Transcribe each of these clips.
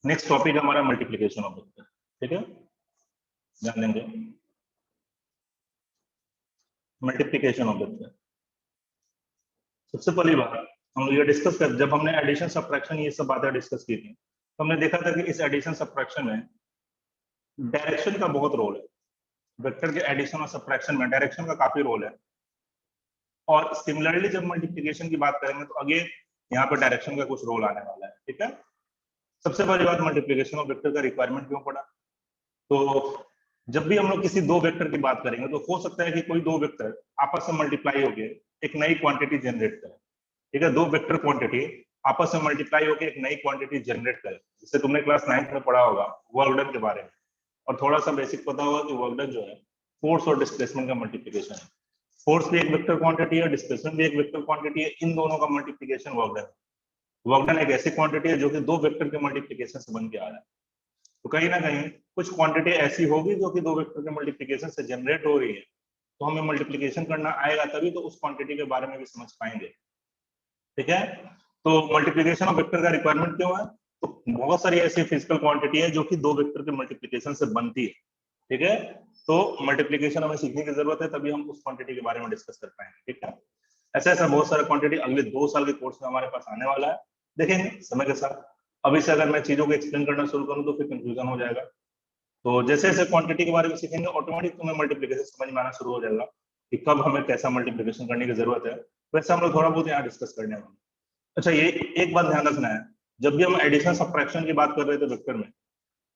Next topic हमारा multiplication of vector, ठीक है, ध्यान देंगे मल्टीप्लिकेशन ऑफ वेक्टर। सबसे पहली बात हम लोग ये डिस्कस कर, जब हमने एडिशन सब्ट्रैक्शन ये सब बातें डिस्कस की थी तो हमने देखा था कि इस एडिशन सब्ट्रैक्शन में डायरेक्शन का बहुत रोल है। वेक्टर के एडिशन और सब्ट्रैक्शन में डायरेक्शन का काफी रोल है। और सिमिलरली जब मल्टीप्लिकेशन की बात करेंगे तो अगेन यहाँ पर डायरेक्शन का कुछ रोल आने वाला है, ठीक है। सबसे पहली बात, मल्टीप्लिकेशन ऑफ वेक्टर का रिक्वायरमेंट क्यों पड़ा? तो जब भी हम लोग किसी दो वेक्टर की बात करेंगे तो हो सकता है कि कोई दो वेक्टर आपस में मल्टीप्लाई होके एक नई क्वांटिटी जनरेट करे, ठीक है। दो वेक्टर क्वांटिटी आपस में मल्टीप्लाई होकर एक नई क्वांटिटी जनरेट करे, जिसे तुमने क्लास 9th में पढ़ा होगा वर्क डन के बारे में, और थोड़ा सा बेसिक पता होगा कि वर्क डन जो है फोर्स और डिस्प्लेसमेंट का मल्टीप्लिकेशन है। फोर्स भी एक वेक्टर क्वांटिटी है, डिस्प्लेसमेंट भी एक वेक्टर क्वांटिटी है, इन दोनों का multiplication work done. Work done एक ऐसी क्वांटिटी है जो कि दो वेक्टर के मल्टीप्लिकेशन से बन के आ रहा है। तो कहीं ना कहीं कुछ क्वांटिटी ऐसी होगी जो कि दो वेक्टर के मल्टीप्लिकेशन से जनरेट हो रही है, तो हमें मल्टीप्लिकेशन करना आएगा तभी तो उस क्वांटिटी के बारे में भी समझ पाएंगे, ठीक है। तो मल्टीप्लिकेशन ऑफ वेक्टर का रिक्वायरमेंट क्यों है? तो बहुत सारी ऐसी फिजिकल क्वांटिटी है जो कि दो वेक्टर के मल्टीप्लिकेशन से बनती है, ठीक है। तो मल्टीप्लिकेशन हमें सीखने की जरूरत है, तभी हम उस क्वांटिटी के बारे में डिस्कस कर पाएंगे, ठीक है। ऐसा ऐसा बहुत सारा क्वांटिटी अगले 2 साल के कोर्स में हमारे पास आने वाला है, देखेंगे समय के साथ। अभी से अगर मैं चीजों को एक्सप्लेन करना शुरू करूं तो फिर कंफ्यूजन हो जाएगा। तो जैसे जैसे क्वांटिटी के बारे में सीखेंगे ऑटोमेटिक तुम्हें मल्टीप्लिकेशन समझ में आना शुरू हो जाएगा कि कब हमें कैसा मल्टीप्लिकेशन करने की जरूरत है। वैसे हम लोग थोड़ा बहुत यहाँ डिस्कस करने वाले। अच्छा, ये एक बात ध्यान रखना है, जब भी हम एडिशन सब्ट्रैक्शन की बात कर रहे थे वेक्टर में,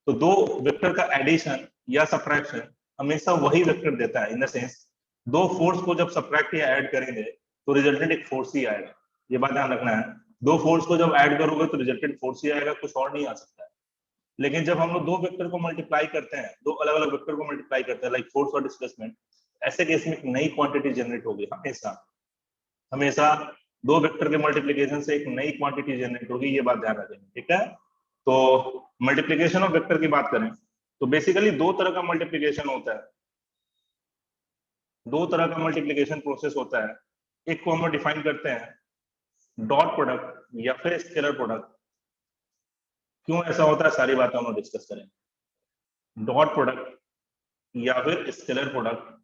तो दो वेक्टर का एडिशन या सब्ट्रैक्शन हमेशा वही वेक्टर देता है। इन द सेंस दो फोर्स को जब सब्ट्रैक्ट या ऐड करेंगे तो रिजल्टेंट एक फोर्स ही आएगा, ये बात ध्यान रखना है। दो फोर्स को जब ऐड करोगे तो रिजल्टेंट फोर्स ही आएगा, कुछ और नहीं आ सकता है। लेकिन जब हम लोग दो वेक्टर को मल्टीप्लाई करते हैं, दो अलग अलग वेक्टर को मल्टीप्लाई करते हैं लाइक फोर्स और डिस्प्लेसमेंट, ऐसे केस में एक नई क्वांटिटी जनरेट होगी। हमेशा हमेशा दो वेक्टर के मल्टीप्लिकेशन से एक नई क्वांटिटी जनरेट होगी, ये बात ध्यान रखेंगे, ठीक है। तो मल्टीप्लिकेशन ऑफ वेक्टर की बात करें तो बेसिकली दो तरह का मल्टीप्लिकेशन होता है, दो तरह का मल्टीप्लिकेशन प्रोसेस होता है। एक को हम डिफाइन करते हैं डॉट प्रोडक्ट या फिर स्केलर प्रोडक्ट। क्यों ऐसा होता है सारी बातें हम लोग डिस्कस करेंगे। डॉट प्रोडक्ट या फिर स्केलर प्रोडक्ट।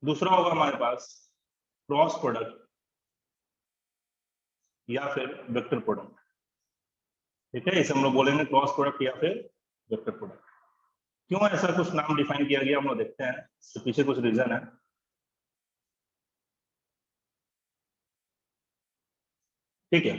दूसरा होगा हमारे पास क्रॉस प्रोडक्ट या फिर वेक्टर प्रोडक्ट, ठीक है। इसे हम लोग बोलेंगे क्रॉस प्रोडक्ट या फिर वेक्टर प्रोडक्ट। क्यों ऐसा कुछ नाम डिफाइन किया गया हम लोग देखते हैं, इसके पीछे कुछ रीजन है, ठीक है।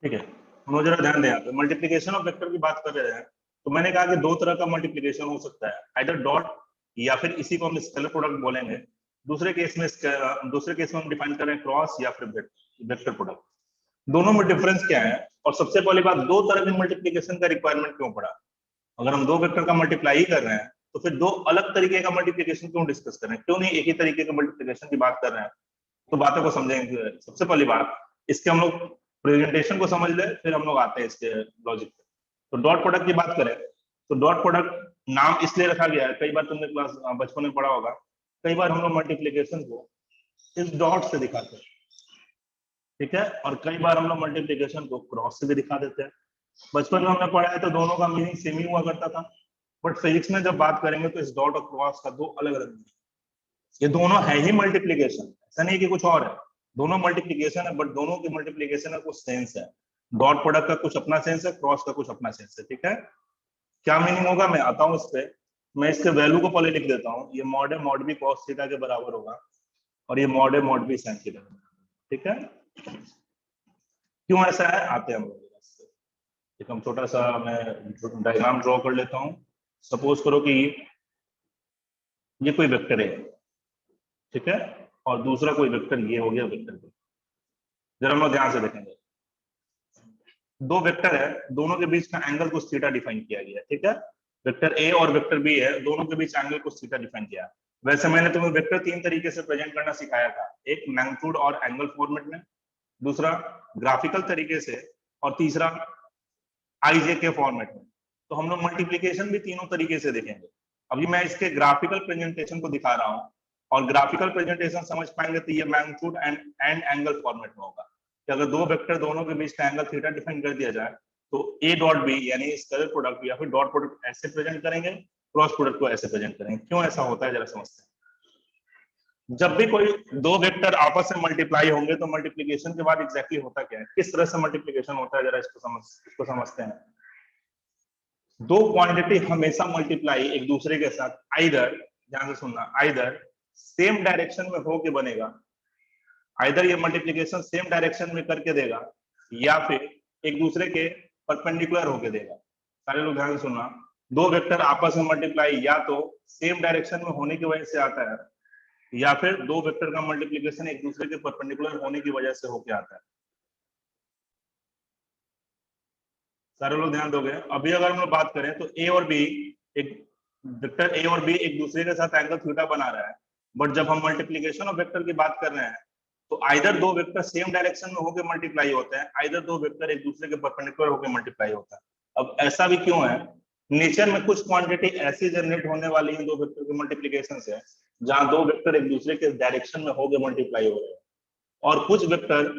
ठीक है, हम लोग जरा ध्यान दें यहाँ पे मल्टीप्लिकेशन ऑफ वेक्टर की बात कर रहे हैं तो मैंने कहा कि दो तरह का मल्टीप्लिकेशन हो सकता है, आइदर डॉट या फिर इसी को हम स्केलर प्रोडक्ट बोलेंगे। दूसरे केस में हम डिफाइन कर रहे हैं क्रॉस या फिर वेक्टर प्रोडक्ट। दोनों में डिफरेंस क्या है? और सबसे पहली बात, दो तरह के मल्टीप्लिकेशन का रिक्वायरमेंट क्यों पड़ा? अगर हम दो वेक्टर का मल्टीप्लाई ही कर रहे हैं तो फिर दो अलग तरीके का मल्टीप्लिकेशन क्यों डिस्कस कर रहे हैं? क्यों नहीं एक ही तरीके का मल्टीप्लिकेशन की बात कर रहे हैं? तो बातों को समझेंगे। सबसे पहली बात, इसके हम लोग प्रेजेंटेशन को समझ ले, फिर हम लोग आते हैं इसके लॉजिक पे। तो डॉट प्रोडक्ट की बात करें तो डॉट प्रोडक्ट नाम इसलिए रखा गया है, कई बार तुमने क्लास बचपन में पढ़ा होगा, कई बार हम लोग मल्टीप्लिकेशन को इस डॉट से दिखाते हैं, ठीक है, और कई बार हम लोग मल्टीप्लिकेशन को क्रॉस से भी दिखा देते हैं। बचपन में हमने पढ़ा है तो दोनों का मीनिंग सेम ही हुआ करता था, बट फिजिक्स में जब बात करेंगे तो इस डॉट और क्रॉस का दो अलग अलग मीनिंग। ये दोनों है ही मल्टीप्लिकेशन, ऐसा नहीं कि कुछ और है, दोनों मल्टीप्लिकेशन है, बट दोनों की मल्टीप्लिकेशन का कुछ सेंस है। डॉट प्रोडक्ट का कुछ अपना सेंस है, क्रॉस का कुछ अपना सेंस है, ठीक है। क्या मीनिंग होगा मैं आता हूं इस पे। मैं इसके वैल्यू को पहले लिख देता हूँ, ये मॉड है मॉड बी कॉस थीटा के बराबर होगा, और ये मॉड है मॉड बी साइन थीटा, ठीक है। क्यों ऐसा है आते हैं हम लोग। एक हम छोटा सा मैं डायग्राम ड्रॉ कर लेता हूँ। सपोज करो कि ये कोई वेक्टर है, ठीक है, और दूसरा कोई वेक्टर ये हो गया वेक्टर बी। जरा हम लोग ध्यान से देखेंगे, दो वेक्टर है, दोनों के बीच का एंगल कुछ थीटा डिफाइन किया गया है, ठीक है। वेक्टर ए और वेक्टर बी है, दोनों के बीच एंगल कुछ थीटा डिफाइन किया। वैसे मैंने तुम्हें वेक्टर तीन तरीके से प्रेजेंट करना सिखाया था, एक मैग्नीट्यूड और एंगल फॉर्मेट में, दूसरा ग्राफिकल तरीके से, और तीसरा आईजे के फॉर्मेट में। तो हम लोग मल्टीप्लीकेशन भी तीनों तरीके से देखेंगे। अभी मैं इसके ग्राफिकल प्रेजेंटेशन को दिखा रहा हूँ, और ग्राफिकल प्रेजेंटेशन समझ पाएंगे तो ये मैग्नीट्यूड एंड एंगल फॉर्मेट में होगा कि अगर दो वेक्टर दोनों के बीच का एंगल थीटा डिफाइन कर दिया जाए तो ए डॉट बी यानी स्केलर प्रोडक्ट या फिर डॉट प्रोडक्ट ऐसे प्रेजेंट करेंगे, क्रॉस प्रोडक्ट को ऐसे प्रेजेंट करेंगे। क्यों ऐसा होता है जरा समझते हैं। जब भी कोई दो वेक्टर आपस में मल्टीप्लाई होंगे तो मल्टीप्लीकेशन के बाद एग्जैक्टली होता क्या है, किस तरह से मल्टीप्लीकेशन होता है, जरा इसको समझते हैं। दो क्वांटिटी हमेशा मल्टीप्लाई एक दूसरे के साथ आइदर, ध्यान से सुनना, आइदर सेम डायरेक्शन में होके बनेगा, आइदर ये मल्टीप्लीकेशन सेम डायरेक्शन में करके देगा या फिर एक दूसरे के परपेंडिकुलर होके देगा। सारे लोग ध्यान से सुनना, दो वेक्टर आपस में मल्टीप्लाई या तो सेम डायरेक्शन में होने की वजह से आता है या फिर दो वेक्टर का मल्टीप्लीकेशन एक दूसरे के परपेंडिकुलर होने की वजह से होके आता है। सारे लोग ध्यान दोगे। अभी अगर हम लोग बात करें तो ए और बी, एक वेक्टर ए और बी एक दूसरे के साथ एंगल थीटा बना रहा है, बट जब हम मल्टीप्लीकेशन ऑफ वेक्टर की बात कर रहे हैं तो आइदर दो वेक्टर सेम डायरेक्शन में होकर मल्टीप्लाई होते हैं, आइदर दो वेक्टर एक दूसरे के परपेंडिकुलर होकर मल्टीप्लाई होता है। अब ऐसा भी क्यों है, नेचर में कुछ क्वांटिटी ऐसी जनरेट होने वाली है दो वेक्टर के मल्टीप्लीकेशन से जहां दो वेक्टर एक दूसरे के डायरेक्शन में होकर मल्टीप्लाई हो रहे हैं, और कुछ वेक्टर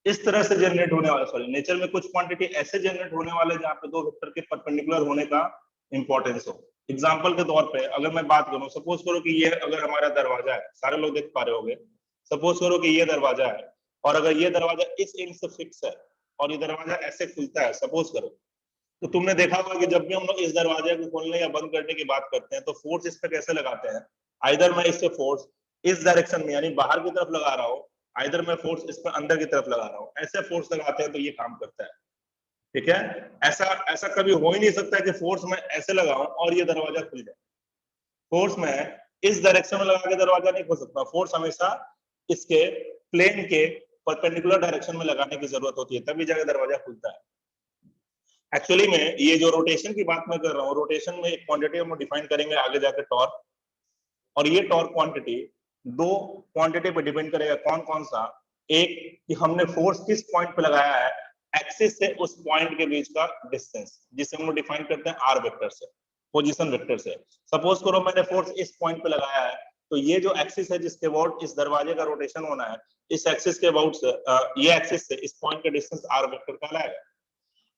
इस तरह से जनरेट होने वाले, सॉरी, नेचर में कुछ क्वांटिटी ऐसे जनरेट होने वाले जहां पे दो वेक्टर के परपेंडिकुलर होने का इंपॉर्टेंस हो। एग्जांपल के तौर पे अगर मैं बात करूं, सपोज करो कि ये अगर हमारा दरवाजा है, सारे लोग देख पा रहे होंगे, सपोज करो कि ये दरवाजा है और अगर ये दरवाजा इस इंच से फिक्स है और ये दरवाजा ऐसे खुलता है, सपोज करो, तो तुमने देखा होगा कि जब भी हम लोग इस दरवाजे को खोलने या बंद करने की बात करते हैं तो फोर्स इस पे कैसे लगाते हैं, आइदर मैं इससे फोर्स इस डायरेक्शन में यानी बाहर की तरफ लगा रहा हूँ, आइदर मैं फोर्स इस पर अंदर की तरफ लगा रहा हूँ, ऐसे फोर्स लगाते हैं तो ये काम करता है। ठीक है, ऐसा ऐसा कभी हो ही नहीं सकता कि फोर्स मैं ऐसे लगाऊं और ये दरवाजा खुल जाए। फोर्स में इस डायरेक्शन में लगा के दरवाजा नहीं खुल सकता, फोर्स हमेशा इसके प्लेन के परपेंडिकुलर डायरेक्शन में लगाने की जरूरत होती है, तभी जाकर दरवाजा खुलता है। एक्चुअली में ये जो रोटेशन की बात मैं कर रहा हूँ, रोटेशन में एक क्वांटिटी हम डिफाइन करेंगे आगे जाकर, टॉर्क, और ये टॉर्क क्वांटिटी दो क्वांटिटी पे डिपेंड करेगा। कौन कौन सा, एक कि हमने फोर्स किस पॉइंट पे लगाया है, एक्सिस से उस पॉइंट के बीच का डिस्टेंस, जिसे हम लोग डिफाइन करते हैं आर वेक्टर से, पोजीशन वेक्टर से। सपोज करो मैंने फोर्स इस पॉइंट पे लगाया है, तो ये जो एक्सिस है जिसके अबाउट इस दरवाजे का रोटेशन होना है, इस एक्सिस के अबाउट से ये एक्सिस से इस पॉइंट का डिस्टेंस आर वेक्टर कहलाएगा,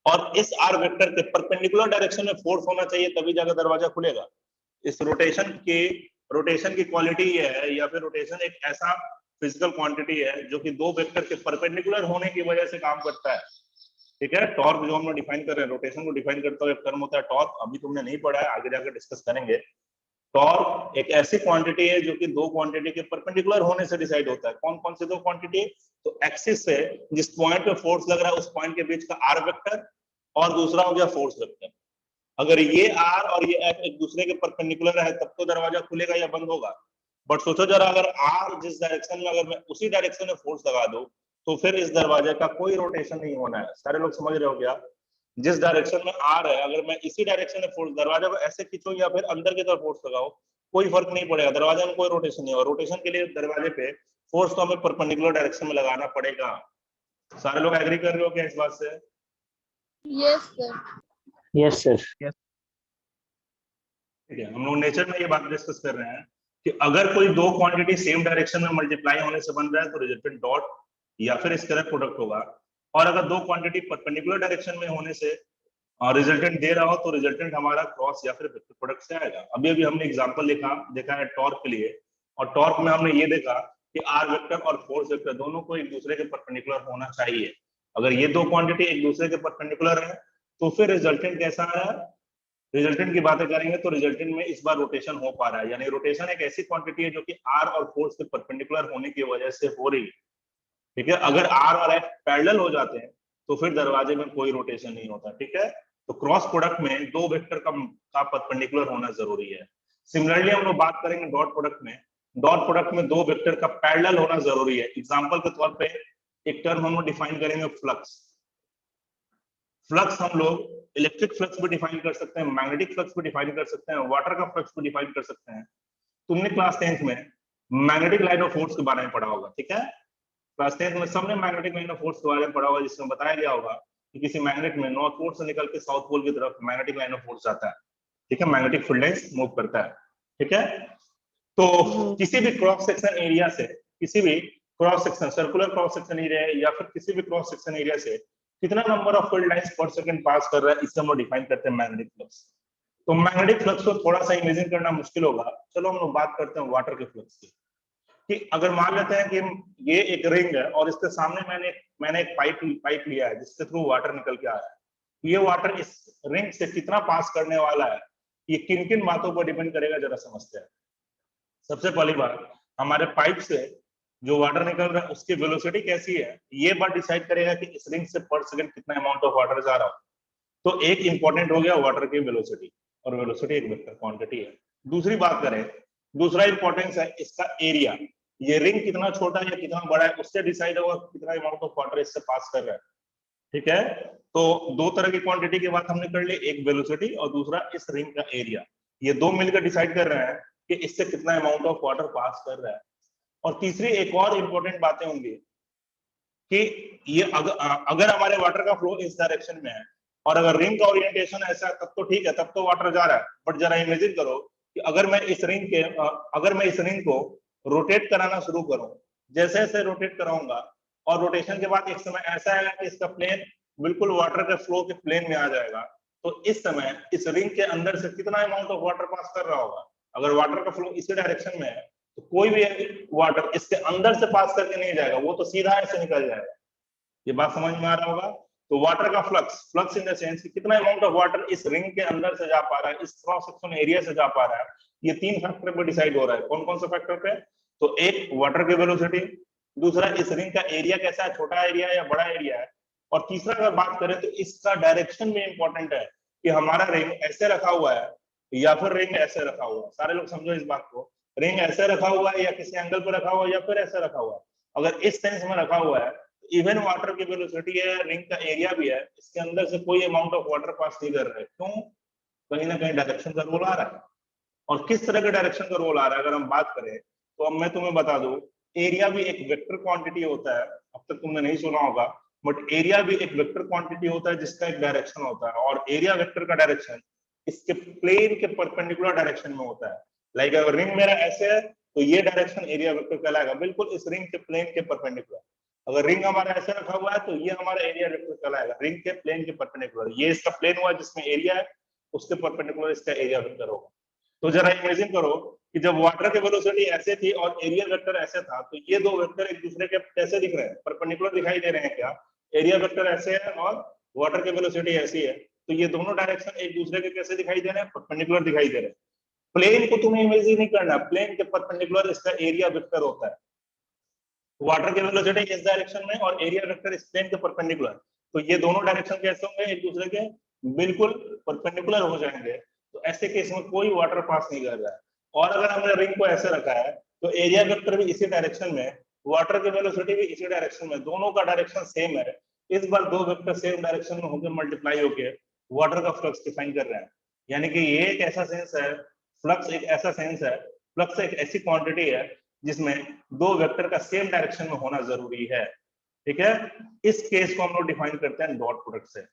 और इस आर वेक्टर के परपेंडिकुलर डायरेक्शन में फोर्स होना चाहिए तभी जाकर दरवाजा खुलेगा। इस रोटेशन की क्वालिटी ये है, या फिर रोटेशन एक ऐसा फिजिकल क्वांटिटी है जो कि दो वेक्टर के परपेंडिकुलर होने की वजह से काम करता है। ठीक है, टॉर्क जो हम लोग डिफाइन कर रहे हैं, रोटेशन को डिफाइन करता हुआ एक टर्म होता है टॉर्क, अभी तुमने नहीं पढ़ा है, आगे जाकर डिस्कस करेंगे। टॉर्क एक ऐसी क्वांटिटी है जो कि दो क्वांटिटी के परपेंडिकुलर होने से डिसाइड होता है। कौन कौन से दो क्वांटिटी, तो एक्सिस से जिस पॉइंट पे फोर्स लग रहा है उस पॉइंट के बीच का आर वेक्टर, और दूसरा हो गया फोर्स वेक्टर। अगर ये आर और ये एफ एक दूसरे के परपेंडिकुलर है तब तो दरवाजा खुलेगा या बंद होगा। बट सोचो जरा, अगर आर जिस डायरेक्शन में, अगर मैं उसी डायरेक्शन में फोर्स लगा दूं तो फिर इस दरवाजे का कोई रोटेशन नहीं होना है। सारे लोग समझ रहे हो क्या, जिस डायरेक्शन में आर है, अगर मैं इसी डायरेक्शन में फोर्स, दरवाजा को ऐसे खींचो या फिर अंदर की तरफ फोर्स लगाओ, कोई फर्क नहीं पड़ेगा, दरवाजे में कोई रोटेशन नहीं होगा। रोटेशन के लिए दरवाजे पे फोर्स तो हमें परपेंडिकुलर डायरेक्शन में लगाना पड़ेगा। सारे लोग एग्री कर रहे हो क्या इस बात से? Yes sir. Yes sir. ठीक है, हम लोग नेचर में ये बात डिस्कस कर रहे हैं कि अगर कोई दो क्वांटिटी सेम डायरेक्शन में मल्टीप्लाई होने से बन रहा है तो रिजल्टेंट डॉट या फिर स्केलर प्रोडक्ट होगा, और अगर दो क्वांटिटी परपेंडिकुलर डायरेक्शन में होने से रिजल्टेंट दे रहा हो तो रिजल्टेंट हमारा क्रॉस या फिर वेक्टर प्रोडक्ट से आएगा। अभी अभी हमने एग्जांपल देखा है टॉर्क के लिए, और टॉर्क में हमने ये देखा कि आर वेक्टर और फोर्स वेक्टर दोनों को एक दूसरे के परपेंडिकुलर होना चाहिए। अगर ये दो क्वांटिटी एक दूसरे के परपेंडिकुलर है तो फिर रिजल्टेंट कैसा आ रहा है, रिजल्टेंट की बातें करेंगे तो रिजल्टेंट में इस बार रोटेशन हो पा रहा है, यानी रोटेशन एक ऐसी क्वांटिटी है जो कि आर और फोर्स के परपेंडिकुलर होने की वजह से हो रही है। ठीक है, अगर आर और एफ पैरेलल हो जाते हैं तो फिर दरवाजे में कोई रोटेशन नहीं होता। ठीक है, तो क्रॉस प्रोडक्ट में दो वेक्टर का परपेंडिकुलर होना जरूरी है। सिमिलरली हम लोग बात करेंगे डॉट प्रोडक्ट में, डॉट प्रोडक्ट में दो वेक्टर का पैरेलल होना जरूरी है। एग्जांपल के तौर पे एक टर्म हम लोग डिफाइन करेंगे फ्लक्स। फ्लक्स हम लोग इलेक्ट्रिक फ्लक्स भी डिफाइन कर सकते हैं, मैग्नेटिक फ्लक्स भी डिफाइन कर सकते हैं, वाटर का फ्लक्स भी डिफाइन कर सकते हैं। तुमने क्लास 10th में मैग्नेटिक लाइन ऑफ फोर्स के बारे में पढ़ा होगा। ठीक है, क्लास 10th में सबने मैग्नेटिक लाइन ऑफ फोर्स के बारे में पढ़ा होगा, जिसमें बताया गया होगा कि किसी मैग्नेट में नॉर्थ पोल से निकल के साउथ पोल की तरफ मैग्नेटिक लाइन ऑफ फोर्स जाता है, ठीक है, मैग्नेटिक फील्ड लाइंस मूव करता है, ठीक है। तो किसी भी क्रॉस सेक्शन एरिया से, किसी भी cross section, circular cross section area या फिर किसी भी क्रॉस सेक्शन एरिया से कितना नंबर ऑफ फील्ड लाइंस पर सेकंड पास कर रहा है, इससे हम डिफाइन करते हैं मैग्नेटिक फ्लक्स। तो मैग्नेटिक फ्लक्स को थोड़ा सा इमेजिन करना मुश्किल होगा, चलो हम लोग बात करते हैं वाटर के फ्लक्स की। कि अगर मान लेते हैं कि ये एक रिंग है और इसके सामने मैंने एक पाइप लिया है जिसके थ्रू वाटर निकल के आ रहा है। ये वाटर इस रिंग से कितना पास करने वाला है, ये किन किन बातों पर डिपेंड करेगा, जरा समझते हैं। सबसे पहली बात, हमारे पाइप से जो वाटर निकल रहा है उसकी वेलोसिटी कैसी है, ये बात डिसाइड करेगा कि इस रिंग से पर सेकंड कितना अमाउंट ऑफ वाटर जा रहा हो। तो एक इंपॉर्टेंट हो गया वाटर की वेलोसिटी, और वेलोसिटी एक वेक्टर क्वांटिटी है। दूसरी बात करें, दूसरा इंपॉर्टेंस है इसका एरिया। ये रिंग कितना छोटा या कितना बड़ा है उससे डिसाइड होगा कितना अमाउंट ऑफ वाटर इससे पास कर रहा है, ठीक है। तो दो तरह की क्वांटिटी की बात हमने कर ली, एक वेलोसिटी और दूसरा इस रिंग का एरिया। ये दो मिलकर डिसाइड कर रहे हैं कि इससे कितना अमाउंट ऑफ वाटर पास कर रहा है। और तीसरी एक और इंपॉर्टेंट बातें होंगी कि ये अगर हमारे वाटर का फ्लो इस डायरेक्शन में है और अगर रिंग का ओरिएंटेशन ऐसा है तब तो ठीक है, तब तो वाटर जा रहा है। बट जरा इमेजिन करो कि अगर मैं इस रिंग को रोटेट कराना शुरू करूं, जैसे जैसे रोटेट कराऊंगा और रोटेशन के बाद एक समय ऐसा आएगा कि इसका प्लेन बिल्कुल वाटर के फ्लो के प्लेन में आ जाएगा, तो इस समय इस रिंग के अंदर से कितना अमाउंट ऑफ वाटर पास कर रहा होगा। अगर वाटर का फ्लो इसी डायरेक्शन में है तो कोई भी वाटर इसके अंदर से पास करके नहीं जाएगा, वो तो सीधा ऐसे निकल जाएगा। ये बात समझ में आ रहा होगा। तो वाटर का फ्लक्स इन द सेंस कि कितना अमाउंट ऑफ वाटर इस रिंग के अंदर से जा पा रहा है, इस क्रॉस सेक्शन एरिया से जा पा रहा है, ये तीन फैक्टर पे डिसाइड हो रहा है। कौन कौन से फैक्टर पे? तो एक वाटर की वेलोसिटी, दूसरा इस रिंग का एरिया कैसा है, छोटा एरिया है या बड़ा एरिया है, और तीसरा अगर बात करें तो इसका डायरेक्शन भी इंपॉर्टेंट है कि हमारा रिंग ऐसे रखा हुआ है या फिर रिंग ऐसे रखा हुआ है। सारे लोग समझो इस बात को, रिंग ऐसे रखा हुआ है या किसी एंगल पर रखा हुआ है या फिर ऐसे रखा हुआ है। अगर इस सेंस में रखा हुआ है, इवन वाटर की वेलोसिटी है, रिंग का एरिया भी है, इसके अंदर से कोई अमाउंट ऑफ वाटर पास नहीं कर रहा है। क्यों? कहीं ना कहीं डायरेक्शन का रोल आ रहा है। और किस तरह के डायरेक्शन का रोल आ रहा है अगर हम बात करें तो अब मैं तुम्हें बता दूं, एरिया भी एक वेक्टर क्वांटिटी होता है। अब तक तुमने नहीं सुना होगा, बट एरिया भी एक वेक्टर क्वांटिटी होता है जिसका एक डायरेक्शन होता है, और एरिया वेक्टर का डायरेक्शन इसके प्लेन के परपेंडिकुलर डायरेक्शन में होता है। लाइक अगर रिंग मेरा ऐसे है तो ये डायरेक्शन एरिया वेक्टर कहलाएगा, बिल्कुल इस रिंग के प्लेन के परपेंडिकुलर। अगर रिंग हमारा ऐसे रखा हुआ है तो ये हमारा एरिया वेक्टर कहलाएगा, रिंग के प्लेन के परपेंडिकुलर। ये इसका प्लेन हुआ जिसमें एरिया है, उसके परपेंडिकुलर इसका एरिया वेक्टर होगा। तो जरा इमेजिन करो कि जब वाटर की वेलोसिटी ऐसे थी और एरिया वेक्टर ऐसे था, तो ये दो वेक्टर एक दूसरे के कैसे दिख रहे हैं? परपेंडिकुलर दिखाई दे रहे हैं क्या? एरिया वेक्टर ऐसे है और वाटर की वेलोसिटी ऐसी है, तो ये दोनों डायरेक्शन एक दूसरे के कैसे दिखाई दे रहे हैं? परपेंडिकुलर दिखाई दे रहे हैं। प्लेन को तुम्हें इमेजिन नहीं करना, प्लेन के परपेंडिकुलर इसका एरिया वेक्टर होता है। वाटर की वेलोसिटी इस डायरेक्शन में और एरिया वेक्टर इस प्लेन के परपेंडिकुलर, तो ये दोनों डायरेक्शन कैसे होंगे? एक दूसरे के बिल्कुल परपेंडिकुलर हो जाएंगे। तो ऐसे केस में कोई वाटर पास नहीं कर रहा है। और अगर हमने रिंग को ऐसे रखा है तो एरिया वेक्टर भी इसी डायरेक्शन में, वाटर की वेलोसिटी भी इसी डायरेक्शन में, दोनों का डायरेक्शन सेम है। इस बार दो वेक्टर सेम डायरेक्शन में होकर मल्टीप्लाई होकर वाटर का फ्लक्स डिफाइन कर रहे हैं। यानी कि ये एक ऐसा सेंस है, फ्लक्स एक ऐसा सेंस है, फ्लक्स एक ऐसी क्वांटिटी है जिसमें दो वेक्टर का सेम डायरेक्शन में होना जरूरी है, ठीक है। इस केस को हम लोग डिफाइन करते हैं डॉट प्रोडक्ट से।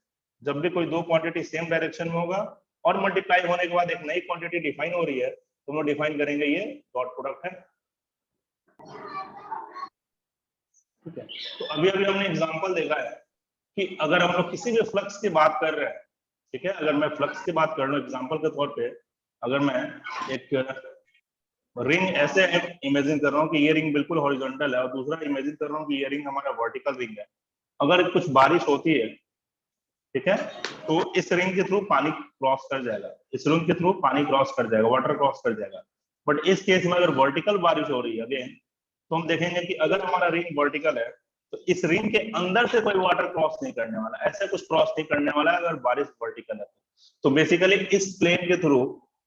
जब भी कोई दो क्वांटिटी सेम डायरेक्शन में होगा और मल्टीप्लाई होने के बाद एक नई क्वांटिटी डिफाइन हो रही है, तो हम लोग डिफाइन करेंगे ये डॉट प्रोडक्ट है, ठीक है। तो अभी अभी हमने एग्जांपल देखा है कि अगर हम लोग किसी भी फ्लक्स की बात कर रहे हैं, ठीक है, अगर मैं फ्लक्स की बात कर रहा हूँ एग्जांपल के तौर पे, अगर मैं एक रिंग ऐसे इमेजिन कर रहा हूँ कि ये रिंग बिल्कुल हॉरिजॉन्टल है और दूसरा इमेजिन कर रहा हूँ कि ये रिंग हमारा वर्टिकल रिंग है। अगर कुछ बारिश होती है, ठीक है, तो इस रिंग के थ्रू पानी क्रॉस कर जाएगा, इस रिंग के थ्रू पानी क्रॉस कर जाएगा, वाटर क्रॉस कर जाएगा। बट इस केस में अगर वर्टिकल बारिश हो रही है अगेन, तो हम देखेंगे कि अगर हमारा रिंग वर्टिकल है तो इस रिंग के अंदर से कोई वाटर क्रॉस नहीं करने वाला, ऐसे कुछ क्रॉस नहीं करने वाला अगर बारिश वर्टिकल है। तो बेसिकली इस प्लेन के थ्रू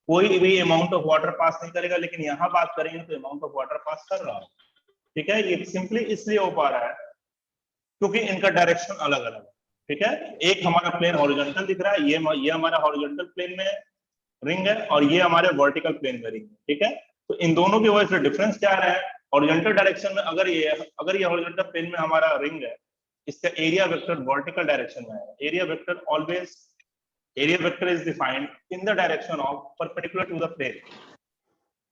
कोई भी अमाउंट ऑफ वाटर पास नहीं करेगा, लेकिन यहाँ बात करेंगे तो अमाउंट ऑफ वाटर पास कर रहा है, ठीक है। ये सिंपली इसलिए हो पा रहा है क्योंकि इनका डायरेक्शन अलग अलग है, ठीक है। एक हमारा प्लेन हॉरिजॉन्टल दिख रहा है, ये हमारा हॉरिजॉन्टल प्लेन में रिंग है और ये हमारे वर्टिकल प्लेन में रिंग है, ठीक है। तो इन दोनों की वजह से डिफरेंस क्या आ रहा है? हॉरिजॉन्टल डायरेक्शन में अगर ये हॉरिजॉन्टल प्लेन में हमारा रिंग है इसका एरिया वेक्टर वर्टिकल डायरेक्शन में है। Area vector is defined in the direction of perpendicular to the plane.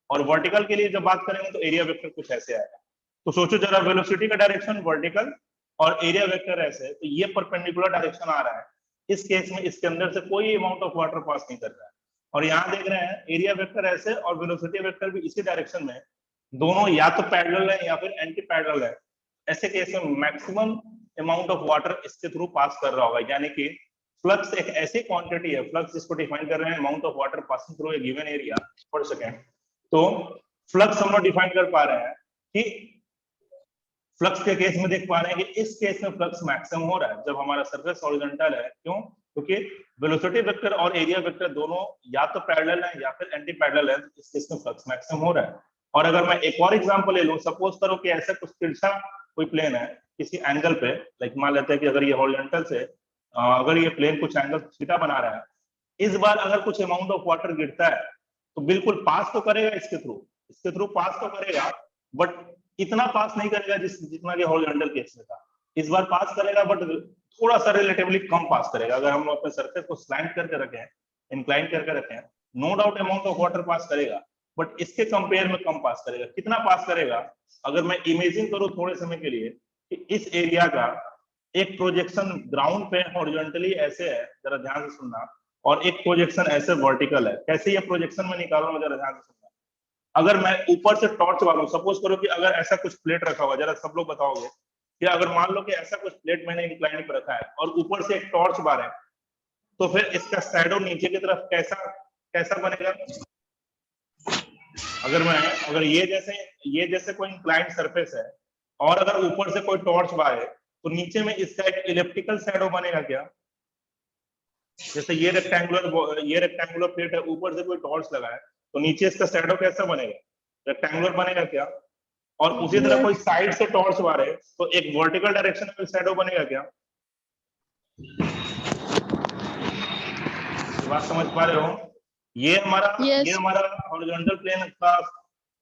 और वर्टिकल के लिए जब बात करेंगे तो एरिया वेक्टर कुछ ऐसे आएगा। तो सोचो जरा, वेलोसिटी का डायरेक्शन वर्टिकल और एरिया वेक्टर ऐसे, तो ये परपेंडिकुलर डायरेक्शन आ रहा है। इस केस में इसके अंदर से कोई अमाउंट ऑफ वाटर पास नहीं कर रहा है। और यहाँ देख रहे हैं एरिया वेक्टर ऐसे और वेलोसिटी वेक्टर भी इसी डायरेक्शन में, दोनों या तो पैरेलल है या फिर एंटी पैरेलल है। ऐसे केस में मैक्सिमम अमाउंट ऑफ वाटर इसके थ्रू पास कर रहा होगा, यानी कि फ्लक्स एक ऐसी क्वांटिटी है, फ्लक्स जिसको डिफाइन कर रहे हैं amount of water passing through a given area पर सेकेंड। तो फ्लक्स हम लोग डिफाइन कर पा रहे हैं कि फ्लक्स के केस में देख पा रहे हैं कि इस केस में फ्लक्स मैक्सिमम हो रहा है जब हमारा सरफेस हॉरिजॉन्टल है। क्यों? क्योंकि वेलोसिटी वेक्टर और एरिया वेक्टर दोनों या तो पैरेलल है या फिर एंटी पैरेलल है, इस केस में फ्लक्स मैक्सिमम हो रहा है। और अगर मैं एक और एग्जांपल ले लूं, सपोज करो कि ऐसा कुछ तिरछा कोई प्लेन है किसी एंगल पे, लाइक मान लेते हैं कि अगर ये हॉरिजॉन्टल से अगर ये प्लेन कुछ एंगल थीटा बना रहा है, इस बार अगर कुछ अमाउंट ऑफ वाटर गिरता है तो बिल्कुल पास तो करेगा इसके थ्रू पास तो करेगा, बट इतना पास नहीं करेगा जितना कि हॉरिजॉन्टल केस में था। इस बार पास करेगा बट थोड़ा सा रिलेटिवली कम पास करेगा। अगर हम लोग अपने सरफेस को स्लैंट करके रखें, इंक्लाइन करके रखें, no doubt amount of water पास करेगा, बट इसके कंपेयर में कम पास करेगा। कितना पास करेगा? अगर मैं इमेजिन करूं थोड़े समय के लिए कि इस एरिया का एक प्रोजेक्शन ग्राउंड पे हॉरिजॉन्टली ऐसे है, जरा ध्यान से सुनना, और एक प्रोजेक्शन ऐसे वर्टिकल है। कैसे ये प्रोजेक्शन में निकाल रहा हूं, जरा ध्यान से सुनना। अगर मैं ऊपर से टॉर्च मारूं, सपोज करो कि अगर ऐसा कुछ प्लेट रखा हुआ, जरा सब लोग बताओगे कि अगर मान लो कि ऐसा कुछ प्लेट मैंने इंक्लाइन पे रखा है और ऊपर से एक टॉर्च मारे, तो फिर इसका शैडो नीचे की तरफ कैसा बनेगा? अगर ये जैसे कोई इंक्लाइंड सरफेस है और अगर ऊपर से कोई टॉर्च मारे तो नीचे में इसका एक इलिप्टिकल शैडो बनेगा क्या? जैसे ये रेक्टेंगुलर प्लेट है, ऊपर से कोई टॉर्च लगा है तो नीचे इसका शैडो कैसा बनेगा? रेक्टेंगुलर बनेगा क्या? और उसी तरह कोई साइड से टॉर्च मारे तो एक वर्टिकल डायरेक्शन में शैडो बनेगा क्या? बात समझ पा रहे हो? ये हमारा हॉरिजॉन्टल प्लेन का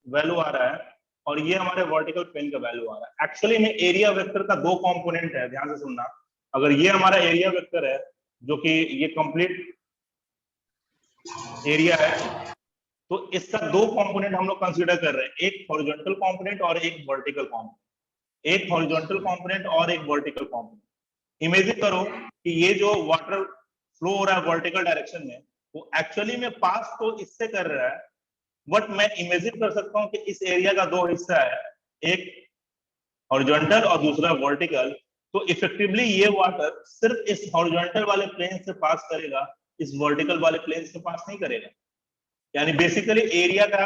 वैल्यू आ रहा है और ये हमारे वर्टिकल प्लेन का वैल्यू आ रहा है। एक्चुअली में एरिया वेक्टर का दो कंपोनेंट है, ध्यान से सुनना। अगर ये हमारा एरिया वेक्टर है जो कि ये कंप्लीट एरिया है, तो इसका दो कंपोनेंट हम लोग कंसीडर कर रहे हैं, एक हॉरिजॉन्टल कंपोनेंट और एक वर्टिकल कंपोनेंट। एक हॉरिजॉन्टल कंपोनेंट और एक वर्टिकल कंपोनेंट। इमेजिन करो कि ये जो वाटर फ्लो हो रहा है वर्टिकल डायरेक्शन में, वो एक्चुअली में पास तो इससे कर रहा है, बट मैं इमेजिन कर सकता हूं कि इस एरिया का दो हिस्सा है, एक हॉरिजॉन्टल और दूसरा वर्टिकल। तो इफेक्टिवली ये वाटर सिर्फ इस हॉरिजॉन्टल वाले प्लेन से पास करेगा, इस वर्टिकल वाले प्लेन से पास नहीं करेगा। यानी बेसिकली एरिया का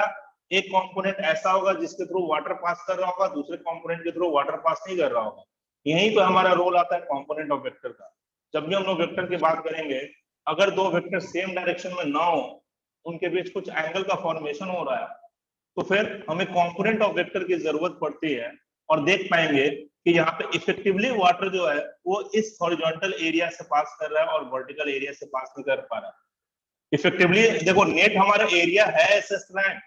एक कंपोनेंट ऐसा होगा जिसके थ्रू वाटर पास कर रहा होगा, दूसरे कंपोनेंट के थ्रू वाटर पास नहीं कर रहा होगा। यहीं पे हमारा रोल आता है कंपोनेंट ऑफ वेक्टर का। जब भी हम लोग वेक्टर की बात करेंगे, अगर दो वेक्टर सेम डायरेक्शन में ना हो, उनके बीच कुछ एंगल का फॉर्मेशन हो रहा है, तो फिर हमें कंपोनेंट ऑफ वेक्टर की जरूरत पड़ती है। और देख पाएंगे कि यहाँ पे इफेक्टिवली वाटर जो है वो इस हॉरिजॉन्टल एरिया से पास कर रहा है और वर्टिकल एरिया से पास नहीं कर पा रहा है। इफेक्टिवली देखो, नेट हमारा एरिया है ऐसे स्लैंट,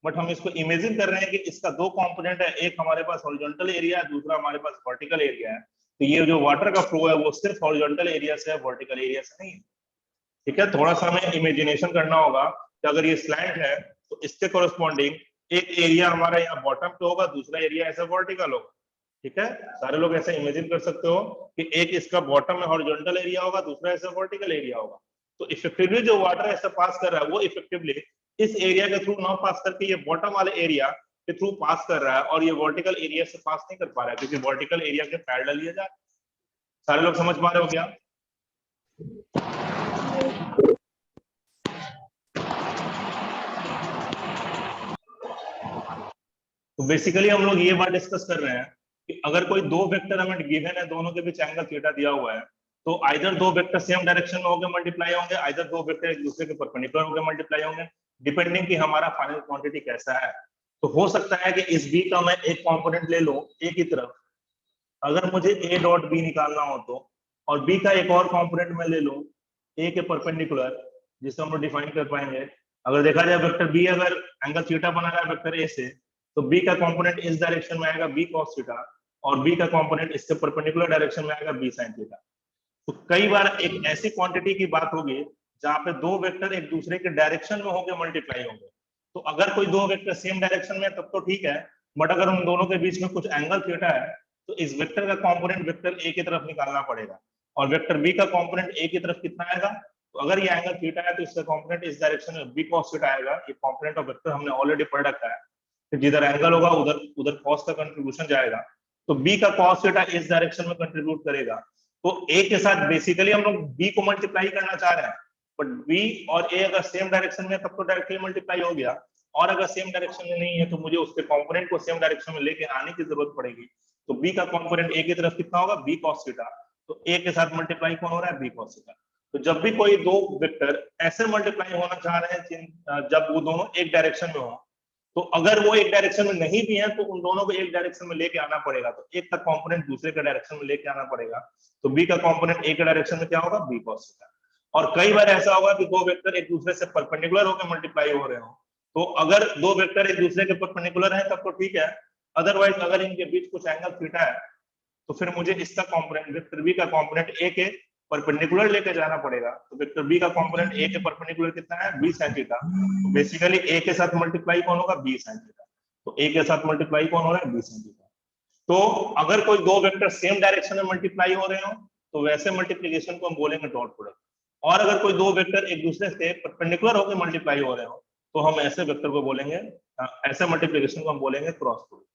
बट हम इसको इमेजिन कर रहे हैं कि इसका दो कंपोनेंट है, एक हमारे पास हॉरिजॉन्टल एरिया है, दूसरा हमारे पास वर्टिकल एरिया है। तो ये जो वाटर का फ्लो है वो सिर्फ हॉरिजॉन्टल एरिया से है, वर्टिकल एरिया से नहीं है। ठीक है, थोड़ा सा हमें इमेजिनेशन करना होगा कि अगर ये स्लैंट है तो इसके कोरस्पॉन्डिंग एक एरिया हमारा यहाँ बॉटम पे होगा, दूसरा एरिया ऐसा वर्टिकल होगा। ठीक है, सारे लोग ऐसा इमेजिन कर सकते हो कि एक इसका बॉटम में हॉरिजॉन्टल एरिया होगा, दूसरा ऐसा वर्टिकल एरिया होगा। तो इफेक्टिवली जो वाटर ऐसा पास कर रहा है वो इफेक्टिवली इस एरिया के थ्रू ना पास करके ये बॉटम वाले एरिया के थ्रू पास कर रहा है, और ये वर्टिकल एरिया से पास नहीं कर पा रहा है क्योंकि वर्टिकल एरिया के पैरेलल लिया जा रहा है। सारे लोग समझ पा रहे हो क्या? तो बेसिकली हम लोग ये बात डिस्कस कर रहे हैं कि अगर कोई दो वेक्टर हमें गिवन है, दोनों के बीच एंगल थीटा दिया हुआ है, तो आइदर दो वेक्टर सेम डायरेक्शन में होंगे मल्टीप्लाई होंगे, आइदर दो वेक्टर एक दूसरे के परपेंडिकुलर होंगे मल्टीप्लाई होंगे, डिपेंडिंग कि हमारा फाइनल क्वांटिटी कैसा है। तो हो सकता है कि इस बी का मैं एक कंपोनेंट ले लूं ए की तरफ, अगर मुझे ए डॉट बी निकालना हो तो, और बी का एक और कंपोनेंट मैं ले लूं ए के परपेंडिकुलर, जिसे हम लोग डिफाइन कर पाएंगे। अगर देखा जाए वेक्टर बी अगर एंगल थीटा बना रहा है वेक्टर ए से, तो बी का कंपोनेंट इस डायरेक्शन में आएगा बी cos थीटा, और बी का कंपोनेंट इसके परपेंडिकुलर डायरेक्शन में आएगा बी साइन थीटा। तो कई बार एक ऐसी क्वांटिटी की बात होगी जहां पे दो वेक्टर एक दूसरे के डायरेक्शन में होंगे, मल्टीप्लाई होंगे। तो अगर कोई दो वेक्टर सेम डायरेक्शन में है तब तो ठीक है, बट अगर उन दोनों के बीच में कुछ एंगल थीटा है तो इस वेक्टर का कंपोनेंट वेक्टर ए की तरफ निकालना पड़ेगा, और वेक्टर बी का कंपोनेंट ए की तरफ कितना आएगा। तो अगर ये एंगल थीटा है तो इसका कंपोनेंट इस डायरेक्शन में बी कॉस थीटा आएगा। ये कंपोनेंट ऑफ वेक्टर हमने ऑलरेडी पढ़ रखा है, तो जिधर एंगल होगा उधर उधर कॉस का कंट्रीब्यूशन जाएगा। तो बी का कॉस थीटा इस डायरेक्शन में कंट्रीब्यूट करेगा। तो ए के साथ बेसिकली हम लोग बी को मल्टीप्लाई करना चाह रहे हैं, बट बी और ए अगर सेम डायरेक्शन में तब तो डायरेक्टली मल्टीप्लाई हो गया, और अगर सेम डायरेक्शन में नहीं है तो मुझे उसके कंपोनेंट को सेम डायरेक्शन में लेके आने की जरूरत पड़ेगी। तो बी का कंपोनेंट ए की तरफ कितना होगा, बी कॉस थीटा। तो ए के साथ मल्टीप्लाई कौन हो रहा है, बी कॉस थीटा। तो जब भी कोई दो वेक्टर ऐसे मल्टीप्लाई होना चाह रहे हैं जब वो दोनों एक डायरेक्शन में हो, तो अगर वो एक डायरेक्शन में नहीं भी है तो उन दोनों को एक डायरेक्शन में लेके आना पड़ेगा। तो एक का कंपोनेंट दूसरे के डायरेक्शन में लेके आना पड़ेगा। तो बी का कंपोनेंट ए के डायरेक्शन में क्या होगा, बी कॉस थीटा। और कई बार ऐसा होगा कि दो वेक्टर एक दूसरे से परपेंडिकुलर होकर मल्टीप्लाई हो रहे हो, तो अगर दो वेक्टर एक दूसरे के परपेंडिकुलर हैं तब तो ठीक है, अदरवाइज अगर इनके बीच कुछ एंगल थीटा है तो फिर मुझे इसका कंपोनेंट वेक्टर बी का कंपोनेंट ए के परपेंडिकुलर लेके जाना पड़ेगा। तो वेक्टर बी का कंपोनेंट ए के परपेंडिकुलर कितना है, बी sin थीटा। तो बेसिकली ए के साथ मल्टीप्लाई कौन होगा, बी sin थीटा। तो ए के साथ मल्टीप्लाई कौन हो रहा है, बी sin थीटा। तो अगर कोई दो वेक्टर सेम डायरेक्शन में मल्टीप्लाई हो रहे हो तो वैसे मल्टीप्लिकेशन को हम बोलेंगे डॉट प्रोडक्ट। और अगर कोई दो वेक्टर एक दूसरे से परपेंडिकुलर होकर मल्टीप्लाई हो रहे हो तो हम ऐसे वेक्टर को बोलेंगे, ऐसे मल्टीप्लिकेशन को हम बोलेंगे क्रॉस प्रोडक्ट।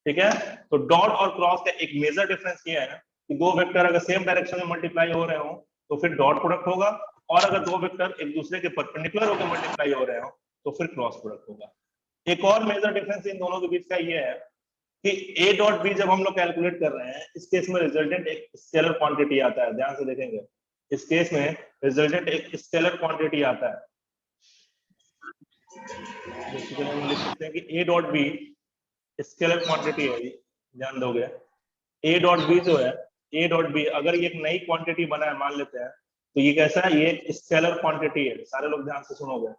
ठीक है। तो डॉट और क्रॉस का एक मेजर डिफरेंस ये है कि दो वेक्टर अगर सेम डायरेक्शन में मल्टीप्लाई हो रहे हो तो फिर डॉट प्रोडक्ट होगा, और अगर दो वेक्टर एक दूसरे के परपेंडिकुलर होकर मल्टीप्लाई हो रहे हो तो फिर क्रॉस प्रोडक्ट होगा। एक और मेजर डिफरेंस इन दोनों के बीच का ये है कि ए डॉट बी जब हम लोग कैलकुलेट कर रहे हैं, इस केस में रिजल्टेंट एक स्केलर क्वांटिटी आता है। ध्यान से देखेंगे, इस केस में रिजल्टेंट एक स्केलर क्वांटिटी आता है। बेसिकली हम लिख सकते हैं कि ए डॉट बी स्केलर क्वांटिटी है, ध्यान दोगे। ए डॉट बी जो है, ए डॉट बी अगर ये एक नई क्वांटिटी बना है मान लेते हैं, तो ये कैसा है, ये स्केलर क्वांटिटी है। सारे लोग ध्यान से सुनोगे,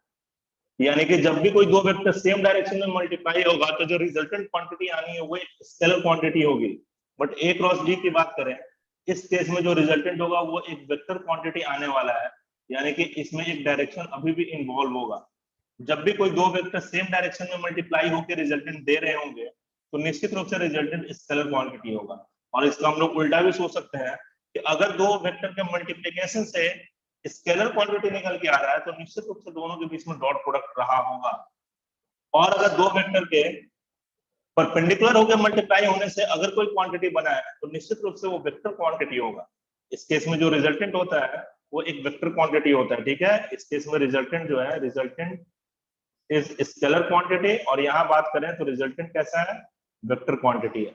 यानी कि जब भी कोई दो वेक्टर सेम डायरेक्शन में मल्टीप्लाई होगा तो जो रिजल्टेंट क्वांटिटी आनी है वो एक स्केलर क्वांटिटी होगी। बट ए क्रॉस बी की बात करें, इस केस में जो रिजल्टेंट होगा वो एक वेक्टर क्वांटिटी आने वाला है, यानी कि इसमें एक डायरेक्शन अभी भी इन्वॉल्व होगा। जब भी कोई दो वेक्टर सेम डायरेक्शन में मल्टीप्लाई होकर रिजल्टेंट दे रहे होंगे तो निश्चित रूप से रिजल्टेंट स्केलर क्वांटिटी होगा। और इसका हम लोग उल्टा भी सोच सकते हैं कि अगर दो वेक्टर के मल्टीप्लिकेशन से स्केलर क्वांटिटी निकल के आ रहा है तो निश्चित रूप से दोनों के बीच में डॉट प्रोडक्ट रहा होगा। और अगर दो वेक्टर के परपेंडिकुलर होकर मल्टीप्लाई होने से अगर कोई क्वांटिटी बना है तो निश्चित रूप से वो वेक्टर क्वांटिटी होगा। इस केस में जो रिजल्टेंट होता है वो एक वेक्टर क्वांटिटी होता है। ठीक है, इस केस में रिजल्टेंट जो है, रिजल्टेंट इज स्केलर क्वांटिटी, और यहाँ बात करें तो रिजल्टेंट कैसा है, वेक्टर क्वांटिटी है।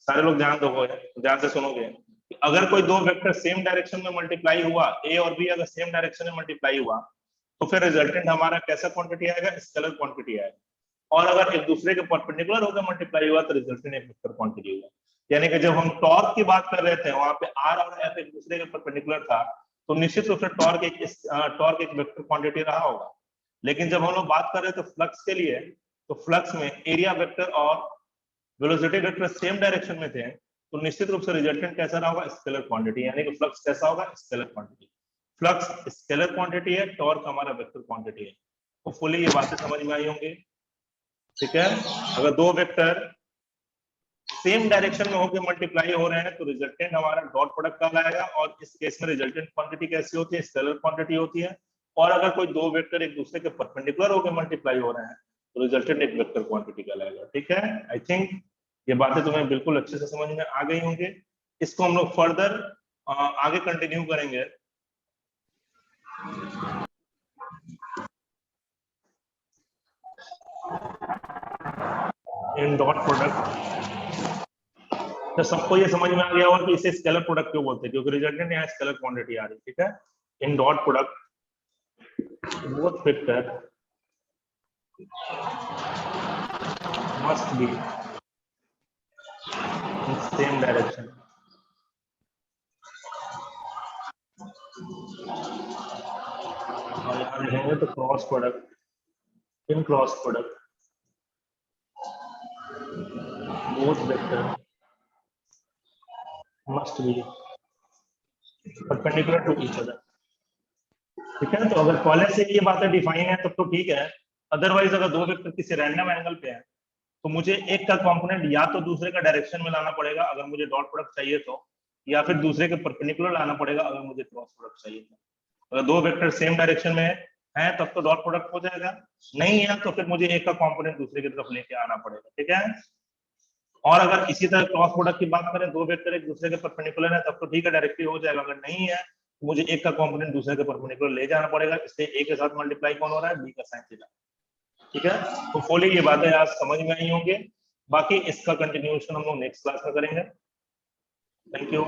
सारे लोग ध्यान दोगे, ध्यान से सुनोगे। अगर कोई दो वेक्टर सेम डायरेक्शन में मल्टीप्लाई हुआ, ए और बी अगर सेम डायरेक्शन में मल्टीप्लाई हुआ तो फिर रिजल्टेंट हमारा कैसा क्वांटिटी आएगा, स्केलर क्वांटिटी आएगा। और अगर एक दूसरे के परपेंडिकुलर होकर मल्टीप्लाई हुआ तो रिजल्टेंट एक वेक्टर क्वांटिटी होगा। यानी कि जब हम टॉर्क की बात कर रहे थे वहां पे आर और एफ एक दूसरे के परपेंडिकुलर था तो निश्चित रूप से टॉर्क एक वेक्टर क्वांटिटी रहा होगा। लेकिन जब हम लोग बात कर रहे थे फ्लक्स के लिए, तो फ्लक्स में एरिया वेक्टर और वेलोसिटी वेक्टर सेम डायरेक्शन में थे तो निश्चित रूप से रिजल्टेंट कैसा रहा होगा, स्केलर क्वांटिटी। यानी कि फ्लक्स कैसा होगा, scalar quantity. Flux scalar quantity है, टॉर्क हमारा वेक्टर क्वांटिटी है। तो फुली ये बातें समझ में आई होंगी। ठीक है, अगर दो वेक्टर सेम डायरेक्शन में होकर मल्टीप्लाई हो रहे हैं तो रिजल्टेंट हमारा डॉट प्रोडक्ट कहलाएगा, और इस केस में रिजल्टेंट क्वांटिटी कैसी होती है, स्केलर क्वांटिटी होती है। और अगर कोई दो वेक्टर एक दूसरे के परपेंडिकुलर होकर मल्टीप्लाई हो रहे हैं तो रिजल्टेंट एक वेक्टर क्वांटिटी कहलाएगा। ठीक है, आई थिंक ये बातें तुम्हें बिल्कुल अच्छे से समझ में आ गई होंगे। इसको हम लोग फर्दर आगे कंटिन्यू करेंगे। इन डॉट प्रोडक्ट तो सबको ये समझ में आ गया होगा कि इसे स्केलर प्रोडक्ट क्यों बोलते हैं, क्योंकि रिजल्टेंट यहाँ स्केलर क्वांटिटी आ रही है। ठीक है, in dot product both vector must be in same direction. और यहाँ लिखेंगे तो cross product, in cross product both vector must be perpendicular to each other। ठीक है, तो अगर पहले से ये बातें डिफाइन है तब तो ठीक है, अदरवाइज अगर दो वेक्टर किसी रैंडम एंगल पे है तो मुझे एक का कंपोनेंट या तो दूसरे का डायरेक्शन में लाना पड़ेगा अगर मुझे डॉट प्रोडक्ट चाहिए तो, या फिर दूसरे के परपेंडिकुलर लाना पड़ेगा अगर मुझे क्रॉस प्रोडक्ट चाहिए तो। अगर दो वेक्टर सेम डायरेक्शन में है तब तो डॉट प्रोडक्ट हो जाएगा, नहीं है तो फिर मुझे एक का कंपोनेंट दूसरे की तरफ लेके आना पड़ेगा। ठीक है, और अगर इसी तरह क्रॉस प्रोडक्ट की बात करें, दो वेक्टर एक दूसरे के परपेंडिकुलर है तब तो ठीक है, डायरेक्टली हो जाएगा। अगर नहीं है तो मुझे एक का कंपोनेंट दूसरे के परपेंडिकुलर ले जाना पड़ेगा, इसलिए ए के साथ मल्टीप्लाई कौन हो रहा है, बी का साइन थीटा। ठीक है, तो होपफुली ये बातें आज समझ में आई होंगे, बाकी इसका कंटिन्यूएशन हम लोग नेक्स्ट क्लास में करेंगे। Thank you.